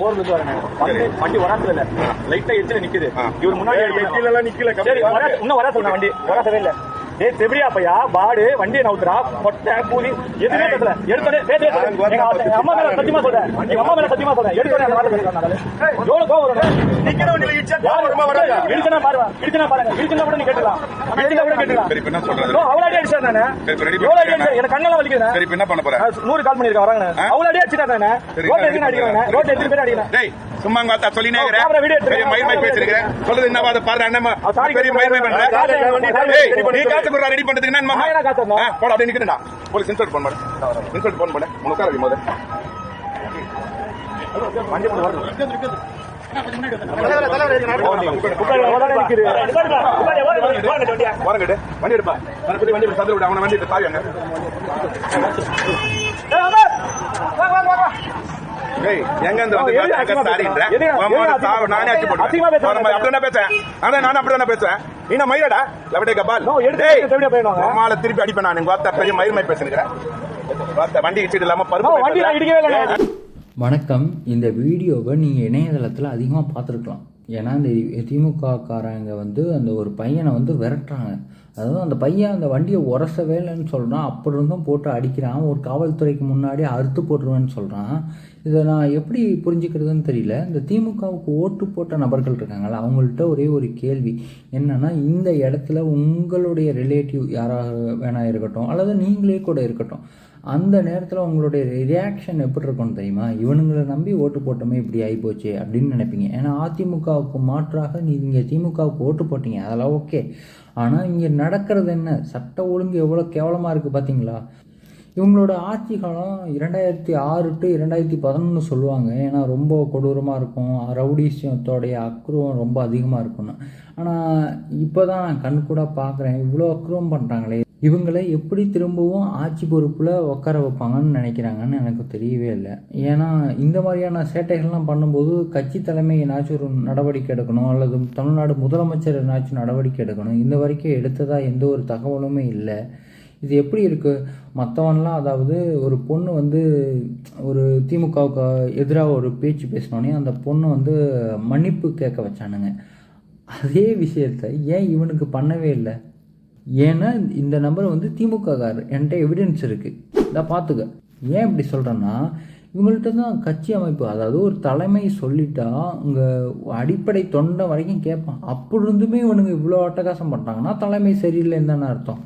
போர்ல வரேன். வண்டி வராது இல்ல, லைட்டா எட்ஜில நிக்குது. இவர் முன்னாடி எட்ஜில எல்லாம் நிக்கல. இன்னும் வர சொன்ன வண்டி வரவே இல்ல. டேய் செப்ரியா பையா பாடு வண்டியை நவுத்துறா பொட்டை கூலி எதுவுமே பேசல. எடுத்தோடனே எங்க அம்மா மேல சத்தியமா சொல்றேன், எங்க அம்மா மேல சத்தியமா சொல்றேன். எடுத்தோடனே அந்த வார்த்தை பேசுறாங்க. எவ்வளவு கோவம் வரும். நிக்கிற வண்டியில இடிச்சா கோவமா வராங்க. இடிச்சனா பாருங்க, இடிச்சனா பாருங்க, இடிச்சனா கூட நீ கேட்டலாம், இடிச்சனா கூட கேட்டலாம். சரி என்ன சொல்றது? அவ்வளவு அடிச்சா நானே. எவ்வளவு அடிச்சா எனக்கு கண்ணெல்லாம் வலிக்குது. சரி என்ன பண்ண போற? 100 கால் பண்ணிருக்கேன் வராங்க. அவ்வளவு அடிச்சா நானே. ரோட்ல எதுக்கு அடிக்கறானே? ரோட்ல எதுக்கு பேர் அடிக்கறானே? டேய் சும்மா வார்த்தை சொல்லினே இருக்கற. பெரிய மயிர் பேசிருக்கேன். சொல்றது என்ன வாத பாரு அண்ணா. பெரிய மயிர் பண்ற. நீ காத்து குறா ரெடி பண்றதுக்கு என்ன போட அப்படியே நிக்கிறேன்டா. போலீஸ் இன்சல்ட் பண்ண மாட்டேன். இன்சல்ட் போன் பண்ண உனக்கு அடி மோத வண்டி போடு வருது. வண்டி எடுப்பா வண்டி சந்திர விட அவன வண்டி சாவியாங்க. எங்க இருந்து வந்து நானே அச்சு போட்டேன். பேசுறேன் ஆனா நானும் அப்படிதான் பேசுறேன். நீ மயிரடா லவடே கபால் அம்மால திருப்பி அடிப்பேன். நான் வார்த்தை பெரிய மயிர் மாதிரி பேசுறேன். வண்டி இடிச்சிட்டு இல்லாம பருப்பு. வணக்கம். இந்த வீடியோவை நீங்கள் இணையதளத்தில் அதிகமாக பார்த்துருக்கலாம். ஏன்னா இந்த திமுககாரங்க வந்து அந்த ஒரு பையனை வந்து விரட்டுறாங்க. அதாவது அந்த பையன் அந்த வண்டியை உரசவே இல்லைன்னு சொல்கிறான். அப்படி இருந்தும் போட்டு அடிக்கிறான். ஒரு காவல்துறைக்கு முன்னாடி அறுத்து போட்டுருவேன்னு சொல்கிறான். இதை நான் எப்படி புரிஞ்சுக்கிறதுன்னு தெரியல. இந்த திமுகவுக்கு ஓட்டு போட்ட நபர்கள் இருக்காங்களா, அவங்கள்ட்ட ஒரே ஒரு கேள்வி என்னென்னா, இந்த இடத்துல உங்களுடைய ரிலேட்டிவ் யாராக வேணா இருக்கட்டும் அல்லது நீங்களே கூட இருக்கட்டும், அந்த நேரத்தில் உங்களுடைய ரியாக்ஷன் எப்படி இருக்கும்னு தெரியுமா? இவனுங்களை நம்பி ஓட்டு போட்டோமே இப்படி ஆகிப்போச்சு அப்படின்னு நினைப்பீங்க. ஏன்னா அதிமுகவுக்கு மாற்றாக நீங்கள் திமுகவுக்கு ஓட்டு போட்டீங்க, அதெல்லாம் ஓகே. ஆனால் இங்கே நடக்கிறது என்ன? சட்ட ஒழுங்கு எவ்வளோ கேவலமாக இருக்குது பார்த்தீங்களா? இவங்களோட ஆட்சி காலம் 2006 to 2011 சொல்லுவாங்க. ஏன்னா ரொம்ப கொடூரமாக இருக்கும், ரவுடிசத்தோடைய அக்ரூவம் ரொம்ப அதிகமாக இருக்கும்னு. ஆனால் இப்போ தான் நான் கண் கூட பார்க்குறேன், இவ்வளோ அக்ரூவம் பண்ணுறாங்களே. இவங்களை எப்படி திரும்பவும் ஆட்சி பொறுப்பில் உட்கார வைப்பாங்கன்னு நினைக்கிறாங்கன்னு எனக்கு தெரியவே இல்லை. ஏன்னா இந்த மாதிரியான சேட்டைகள்லாம் பண்ணும்போது கட்சி தலைமை ஏதாச்சும் ஒரு நடவடிக்கை எடுக்கணும், அல்லது தமிழ்நாடு முதலமைச்சர் ஏதாச்சும் நடவடிக்கை எடுக்கணும். இந்த வரைக்கும் எடுத்ததாக எந்த ஒரு தகவலுமே இல்லை. இது எப்படி இருக்குது? மற்றவன்லாம், அதாவது ஒரு பொண்ணு வந்து ஒரு திமுகவுக்கு எதிராக ஒரு பேச்சு பேசினோடனே அந்த பொண்ணு வந்து மன்னிப்பு கேட்க வச்சானுங்க. அதே விஷயத்தை ஏன் இவனுக்கு பண்ணவே இல்லை? ஏன்னா இந்த நம்பர் வந்து திமுககார், என்கிட்ட எவிடன்ஸ் இருக்குது, இதை பார்த்துக்க. ஏன் இப்படி சொல்கிறேன்னா, இவங்கள்ட்ட தான் கட்சி அமைப்பு, அதாவது ஒரு தலைமை சொல்லிட்டா இங்கே அடிப்படை தொண்டை வரைக்கும் கேட்பான். அப்படி இருந்துமே இவனுங்க இவ்வளோ அட்டகாசம் பண்ணுறாங்கன்னா தலைமை சரியில்லைன்னு தானே அர்த்தம்.